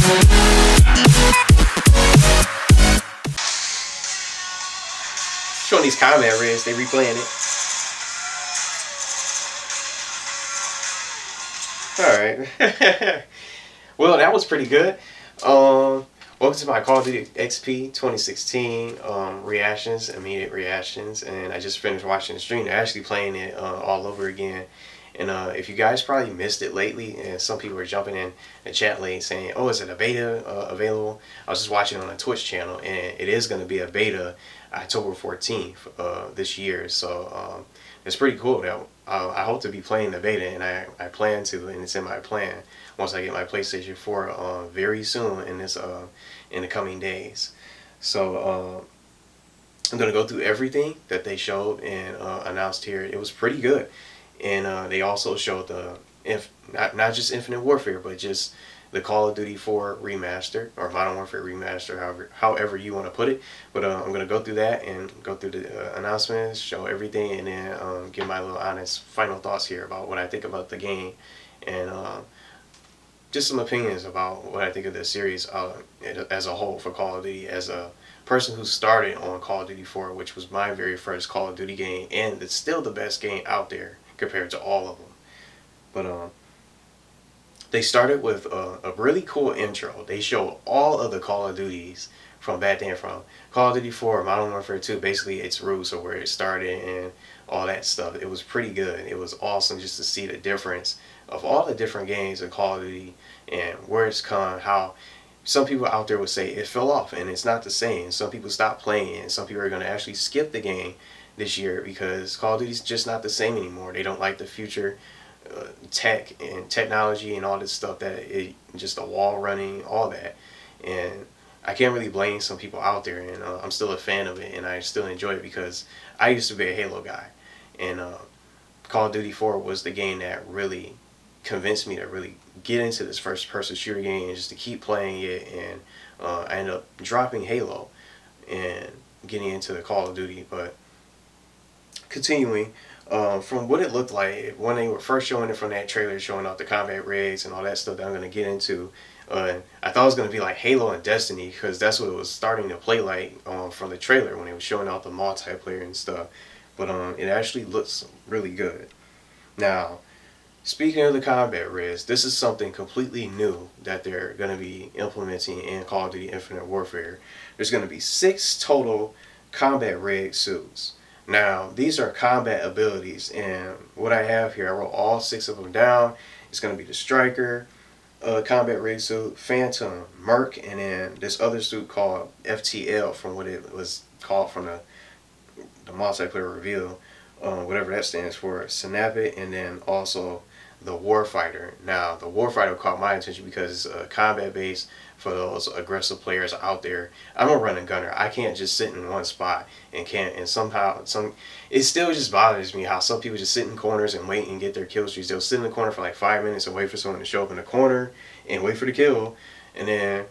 Showing these combat rigs, they replaying it. Alright. Well, that was pretty good. Welcome to my Call of Duty XP 2016 reactions, immediate reactions, and I just finished watching the stream. They're actually playing it all over again. And if you guys probably missed it lately, and some people were jumping in the chat late saying, oh, is it a beta available? I was just watching on a Twitch channel, and it is going to be a beta October 14th this year. So it's pretty cool. I hope to be playing the beta, and I plan to, and it's in my plan once I get my PlayStation 4 very soon in this in the coming days. So I'm going to go through everything that they showed and announced here. It was pretty good. And they also showed the not just Infinite Warfare, but just the Call of Duty 4 Remastered, or Modern Warfare Remastered, however you want to put it. But I'm going to go through that and go through the announcements, show everything, and then give my little honest final thoughts here about what I think about the game, and just some opinions about what I think of this series as a whole for Call of Duty. As a person who started on Call of Duty 4, which was my very first Call of Duty game, and it's still the best game out there compared to all of them. But they started with a really cool intro. They showed all of the Call of Duties from back then, from Call of Duty 4, Modern Warfare 2, basically its roots or where it started and all that stuff. It was pretty good. It was awesome just to see the difference of all the different games in Call of Duty and where it's come, how some people out there would say it fell off and it's not the same. Some people stopped playing, and some people are going to actually skip the game this year because Call of Duty is just not the same anymore. They don't like the future tech and technology and all this stuff, that it just the wall running, all that. And I can't really blame some people out there, and I'm still a fan of it, and I still enjoy it because I used to be a Halo guy, and Call of Duty 4 was the game that really convinced me to really get into this first-person shooter game and just to keep playing it. And I ended up dropping Halo and getting into the Call of Duty. But continuing, from what it looked like when they were first showing it, from that trailer showing off the combat rigs and all that stuff that I'm going to get into, I thought it was going to be like Halo and Destiny, because that's what it was starting to play like from the trailer when they were showing off the multiplayer and stuff. But it actually looks really good. Now, speaking of the combat rigs, this is something completely new that they're going to be implementing in Call of Duty Infinite Warfare. There's going to be 6 total combat rig suits. Now, these are combat abilities, and what I have here, I wrote all 6 of them down. It's going to be the Striker combat rig suit, Phantom, Merc, and then this other suit called FTL, from what it was called from the multiplayer reveal, whatever that stands for, Synapit, and then also the Warfighter. Now, the Warfighter caught my attention because it's combat based for those aggressive players out there. I'm a running gunner. I can't just sit in one spot and somehow it still just bothers me how some people just sit in corners and wait and get their kill streaks. They'll sit in the corner for like 5 minutes and wait for someone to show up in the corner and wait for the kill, and then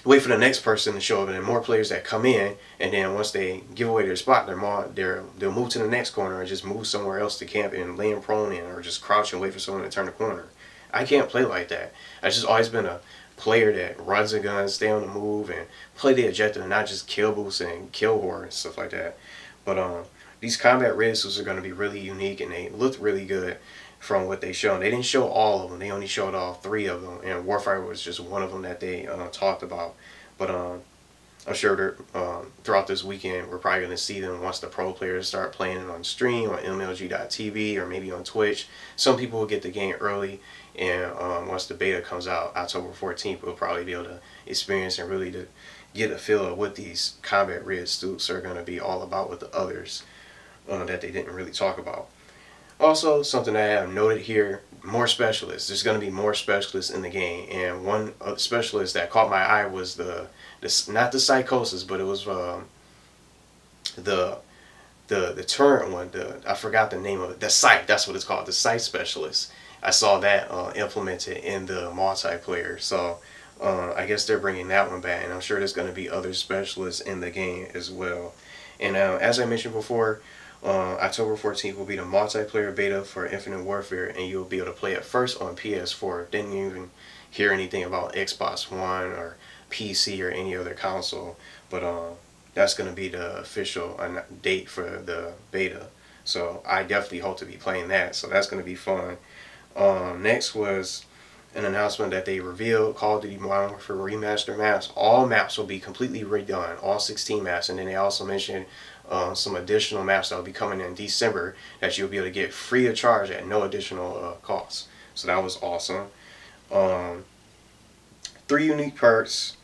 wait for the next person to show up, and then more players that come in, and then once they give away their spot, they'll move to the next corner or just move somewhere else to camp and lay in prone in, or just crouch and wait for someone to turn the corner. I can't play like that. I've just always been a player that runs the gun, stay on the move, and play the objective, and not just kill boost and kill horror and stuff like that. But these combat rig suits are going to be really unique, and they look really good from what they showed. They didn't show all of them. They only showed all 3 of them, and Warfighter was just one of them that they talked about. But I'm sure throughout this weekend we're probably going to see them once the pro players start playing it on stream on MLG.TV or maybe on Twitch. Some people will get the game early, and once the beta comes out October 14th, we'll probably be able to experience and really to get a feel of what these combat rig suits are going to be all about with the others that they didn't really talk about. Also, something that I have noted here, more specialists. There's going to be more specialists in the game, and one specialist that caught my eye was not the Psychosis, but it was the turret one. I forgot the name of it. The Sight. That's what it's called. The Sight specialist. I saw that implemented in the multiplayer. So I guess they're bringing that one back, and I'm sure there's going to be other specialists in the game as well. And as I mentioned before, October 14th will be the multiplayer beta for Infinite Warfare, and you'll be able to play it first on PS4. Didn't even hear anything about Xbox One or PC or any other console, but that's going to be the official date for the beta. So I definitely hope to be playing that. So that's going to be fun. Next was an announcement that they revealed Call of Duty Modern Warfare Remastered maps. All maps will be completely redone, all 16 maps, and then they also mentioned some additional maps that will be coming in December that you'll be able to get free of charge at no additional cost. So that was awesome. 3 unique perks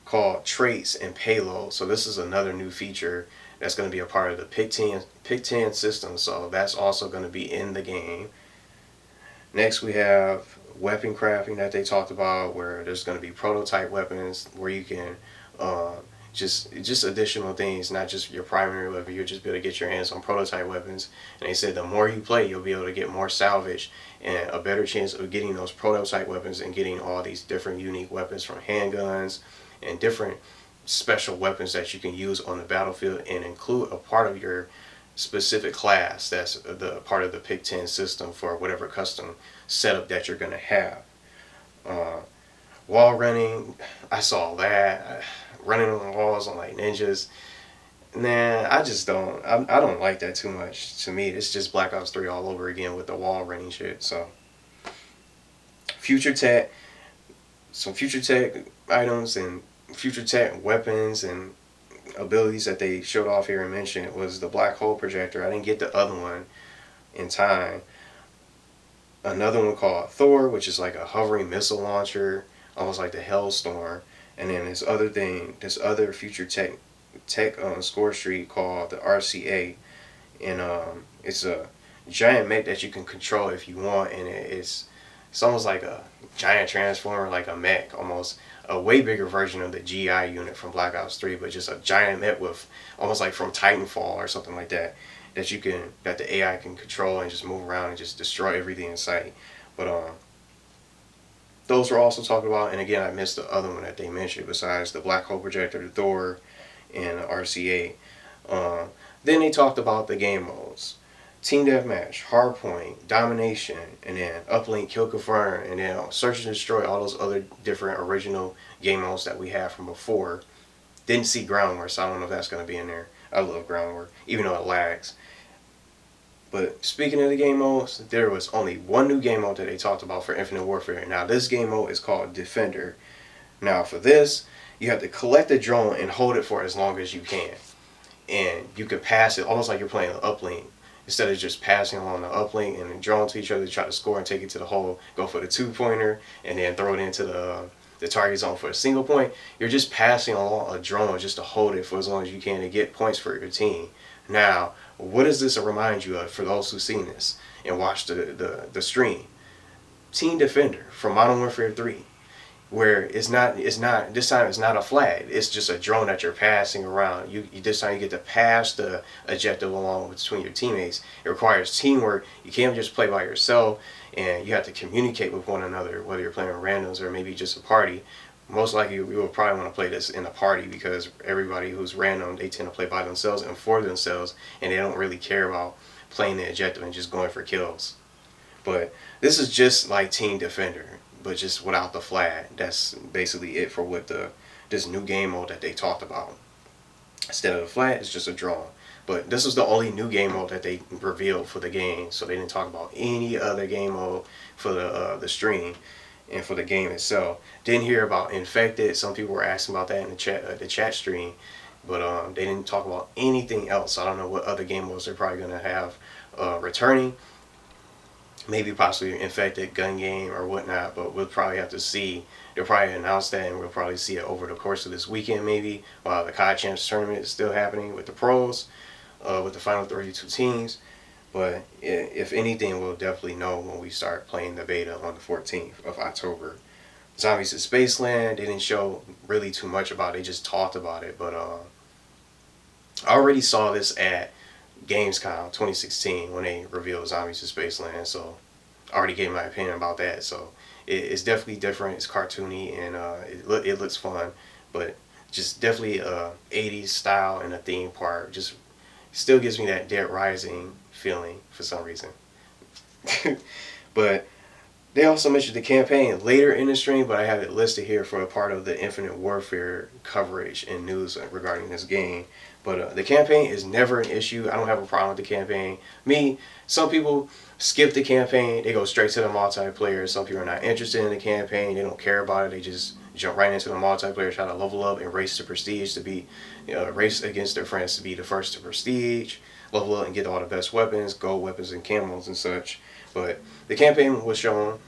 called traits and payload. So this is another new feature that's going to be a part of the Pick 10 system. So that's also going to be in the game. Next we have weapon crafting that they talked about, where there's going to be prototype weapons where you can just additional things, not just your primary weapon. You'll just be able to get your hands on prototype weapons. And they said the more you play, you'll be able to get more salvage and a better chance of getting those prototype weapons and getting all these different unique weapons, from handguns and different special weapons that you can use on the battlefield and include a part of your specific class that's the part of the Pick 10 system for whatever custom setup that you're going to have. Wall running, I saw that. Running on the walls on like ninjas. Nah, I just don't. I don't like that too much. To me, it's just Black Ops 3 all over again with the wall running shit. So, future tech, some future tech items and future tech weapons and abilities that they showed off here and mentioned was the black hole projector. I didn't get the other one in time. Another one called Thor, which is like a hovering missile launcher, almost like the Hellstorm. And then this other thing, this other future tech score street called the RCA, and it's a giant mech that you can control if you want, and it's almost like a giant transformer, like a mech, almost a way bigger version of the GI unit from Black Ops 3, but just a giant mech with almost like from Titanfall or something like that, that the AI can control and just move around and just destroy everything in sight. But those were also talked about, and again I missed the other one that they mentioned besides the black hole projector, the Thor, and the RCA. Then they talked about the game modes: Team Deathmatch, Hardpoint, Domination, and then Uplink, Kill Confirm, and then Search and Destroy, all those other different original game modes that we had from before. Didn't see Ground War, so I don't know if that's going to be in there. I love Ground War, even though it lags. But speaking of the game modes, there was only one new game mode that they talked about for Infinite Warfare. Now this game mode is called Defender. Now for this, you have to collect the drone and hold it for as long as you can. And you can pass it almost like you're playing an uplink. Instead of just passing along the uplink and the drone to each other to try to score and take it to the hole, go for the 2-pointer and then throw it into the target zone for a single point. You're just passing along a drone just to hold it for as long as you can to get points for your team. Now, what does this remind you of for those who've seen this and watched the stream? Team Defender from Modern Warfare 3. Where it's not this time it's not a flag, it's just a drone that you're passing around. You this time you get to pass the objective along between your teammates. It requires teamwork. You can't just play by yourself, and you have to communicate with one another, whether you're playing randoms or maybe just a party. Most likely we will probably want to play this in a party, because everybody who's random, they tend to play by themselves and for themselves, and they don't really care about playing the objective and just going for kills. But this is just like Team Defender, but just without the flag. That's basically it for what this new game mode that they talked about. Instead of a flag, it's just a drone. But this was the only new game mode that they revealed for the game, so they didn't talk about any other game mode for the stream and for the game itself. Didn't hear about Infected. Some people were asking about that in the chat stream, but they didn't talk about anything else. I don't know what other game modes they're probably gonna have returning. Maybe possibly Infected, gun game, or whatnot, but we'll probably have to see. They'll probably announce that, and we'll probably see it over the course of this weekend, maybe, while the COD Champs tournament is still happening with the pros, with the final 32 teams. But if anything, we'll definitely know when we start playing the beta on the 14th of October. Zombies in Spaceland, they didn't show really too much about it, they just talked about it, but I already saw this at Gamescom 2016 when they revealed Zombies in Spaceland, so I already gave my opinion about that. So it's definitely different, it's cartoony, and it looks fun, but just definitely 80s style and a theme park. Just Still gives me that Dead Rising feeling for some reason. But they also mentioned the campaign later in the stream, but I have it listed here for a part of the Infinite Warfare coverage and news regarding this game. But the campaign is never an issue. I don't have a problem with the campaign. Some people skip the campaign. They go straight to the multiplayer. Some people are not interested in the campaign. They don't care about it. They just jump right into the multiplayer, try to level up and race to prestige to be, race against their friends to be the first to prestige, level up and get all the best weapons, gold weapons and camos and such. But the campaign was shown.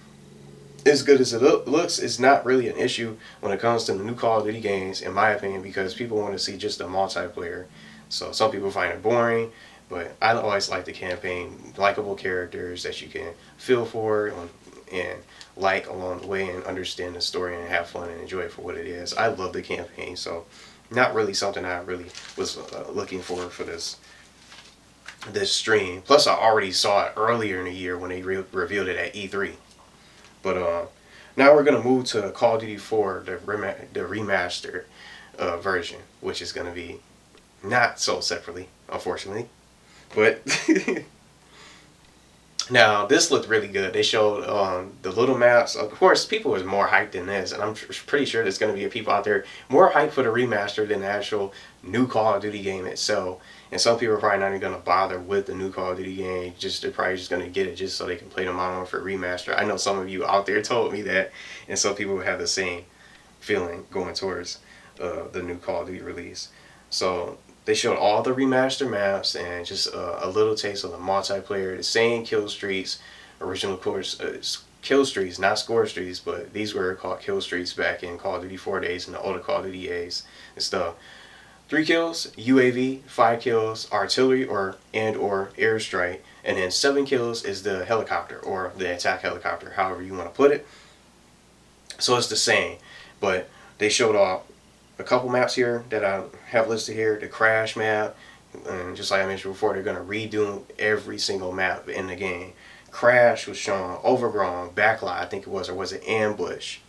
As good as it looks, it's not really an issue when it comes to the new Call of Duty games, in my opinion, because people want to see just the multiplayer. So some people find it boring, but I always like the campaign, likable characters that you can feel for and like along the way and understand the story and have fun and enjoy it for what it is. I love the campaign, so not really something I really was looking for this stream. Plus, I already saw it earlier in the year when they revealed it at E3. But now we're going to move to Call of Duty 4, the remastered version, which is going to be not sold separately, unfortunately. But now this looked really good. They showed the little maps. Of course, people was more hyped than this, and I'm pretty sure there's going to be people out there more hyped for the remaster than the actual new Call of Duty game itself. And some people are probably not even going to bother with the new Call of Duty game. They're probably just going to get it just so they can play the Modern Warfare Remaster. I know some of you out there told me that, and some people have the same feeling going towards the new Call of Duty release. So they showed all the remaster maps and just a little taste of the multiplayer, the same kill streaks, original course kill streaks, not score streaks, but these were called kill streaks back in Call of Duty 4 days and the older Call of Duty days and stuff. 3 kills, UAV, 5 kills, artillery or airstrike, and then 7 kills is the helicopter or the attack helicopter, however you want to put it. So it's the same, but they showed off a couple maps here that I have listed here. The crash map, and just like I mentioned before, they're going to redo every single map in the game. Crash was shown, Overgrown, Backlot, I think it was, or was it Ambush?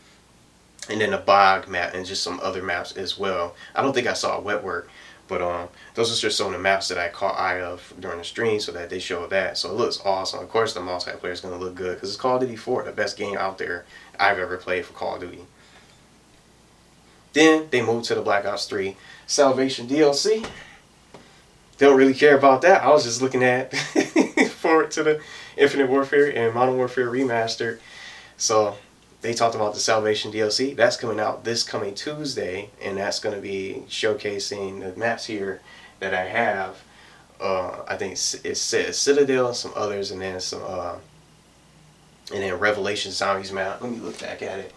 And then the bog map and just some other maps as well. I don't think I saw wet work, but those are just some of the maps that I caught eye of during the stream, so that they showed that. So it looks awesome. Of course, the multiplayer is going to look good because it's Call of Duty 4, the best game out there I've ever played for Call of Duty. Then they moved to the Black Ops 3 Salvation DLC. Don't really care about that. I was just looking at forward to the Infinite Warfare and Modern Warfare Remastered. So they talked about the Salvation DLC. That's coming out this coming Tuesday, and that's going to be showcasing the maps here that I have. I think it says Citadel and some others, and then some and then Revelation Zombies map. Let me look back at it.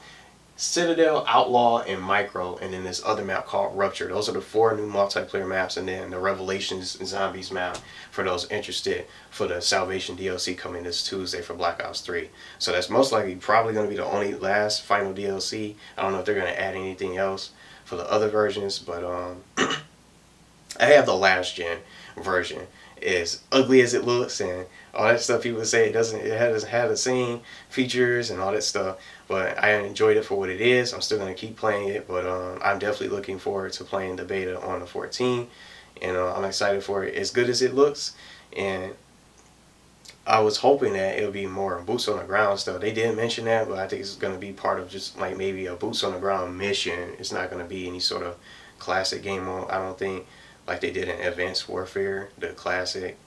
Citadel, Outlaw, and Micro, and then this other map called Rupture. Those are the 4 new multiplayer maps, and then the Revelations Zombies map for those interested for the Salvation DLC coming this Tuesday for Black Ops 3. So that's most likely probably going to be the only last final DLC. I don't know if they're going to add anything else for the other versions, but I have the last gen version. As ugly as it looks and all that stuff, people say it doesn't have the same features and all that stuff, but I enjoyed it for what it is. I'm still going to keep playing it, but I'm definitely looking forward to playing the beta on the 14, and I'm excited for it. As good as it looks, and I was hoping that it would be more boots on the ground stuff. They didn't mention that, but I think it's going to be part of just like maybe a boots on the ground mission. It's not going to be any sort of classic game mode, I don't think, like they did in Advanced Warfare, the classic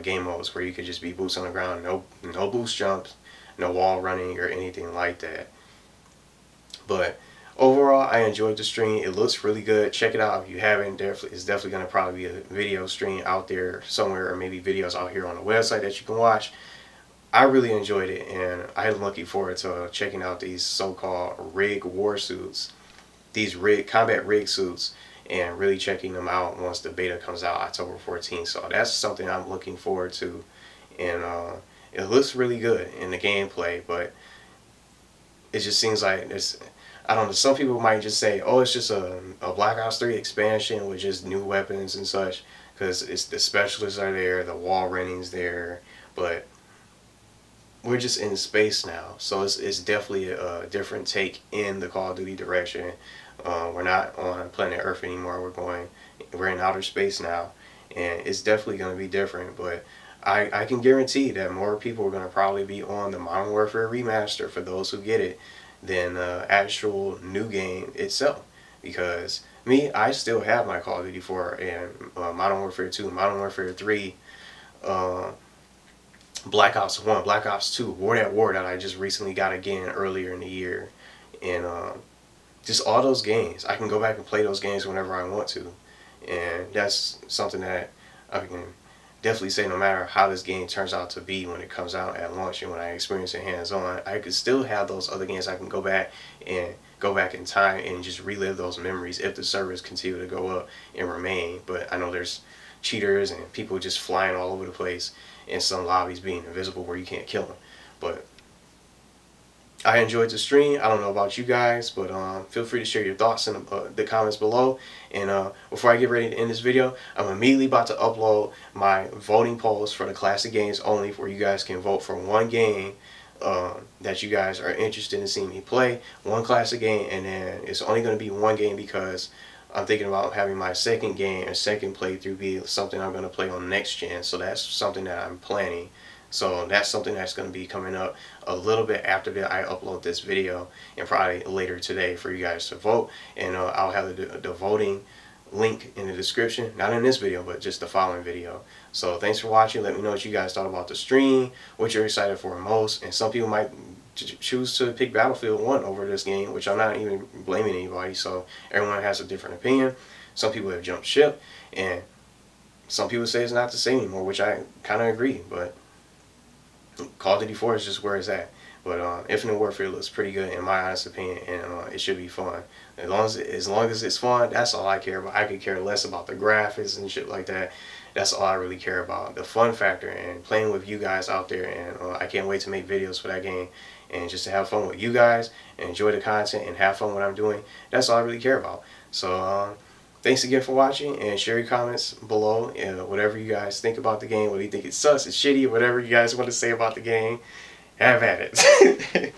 game modes where you could just be boots on the ground, no boost jumps, no wall running or anything like that. But overall, I enjoyed the stream. It looks really good. Check it out if you haven't. It's definitely going to probably be a video stream out there somewhere, or maybe videos out here on the website that you can watch. I really enjoyed it, and I'm looking forward to checking out these so-called rig war suits, these combat rig suits, and really checking them out once the beta comes out October 14th. So that's something I'm looking forward to, and it looks really good in the gameplay, but it just seems like it's, I don't know, some people might just say, oh, it's just a Black Ops 3 expansion with just new weapons and such, because it's the specialists are there, the wall running's there, but we're just in space now, so it's definitely a different take in the Call of Duty direction. We're not on planet Earth anymore. We're in outer space now, and it's definitely going to be different. But I can guarantee that more people are going to probably be on the Modern Warfare Remaster for those who get it than the actual new game itself. Because me, I still have my Call of Duty 4 and Modern Warfare 2, Modern Warfare 3, uh, Black Ops 1, Black Ops 2, War at War that I just recently got again earlier in the year. And just all those games. I can go back and play those games whenever I want to. And that's something that I can definitely say, no matter how this game turns out to be when it comes out at launch and when I experience it hands-on, I could still have those other games I can go back in time and just relive those memories if the servers continue to go up and remain. But I know there's cheaters and people just flying all over the place and some lobbies being invisible where you can't kill them. But I enjoyed the stream. I don't know about you guys, but feel free to share your thoughts in the comments below. And before I get ready to end this video, I'm immediately about to upload my voting polls for the classic games only, where you guys can vote for one game that you guys are interested in seeing me play, one classic game, and then it's only going to be one game because I'm thinking about having my second game and second playthrough be something I'm going to play on next gen. So that's something that I'm planning. So that's something that's going to be coming up a little bit after that I upload this video, and probably later today for you guys to vote. And I'll have the voting link in the description, not in this video but just the following video. So thanks for watching. Let me know what you guys thought about the stream, what you're excited for most. And some people might choose to pick Battlefield 1 over this game, which I'm not even blaming anybody. So everyone has a different opinion. Some people have jumped ship, and some people say it's not the same anymore, which I kind of agree. But Call of Duty 4 is just where it's at. But Infinite Warfare looks pretty good in my honest opinion, and it should be fun. As long as it's fun, that's all I care about. I could care less about the graphics and shit like that. That's all I really care about. The fun factor and playing with you guys out there, and I can't wait to make videos for that game and just to have fun with you guys and enjoy the content and have fun what I'm doing. That's all I really care about. So thanks again for watching, and share your comments below, whatever you guys think about the game, whether you think it sucks, it's shitty, whatever you guys want to say about the game, have at it.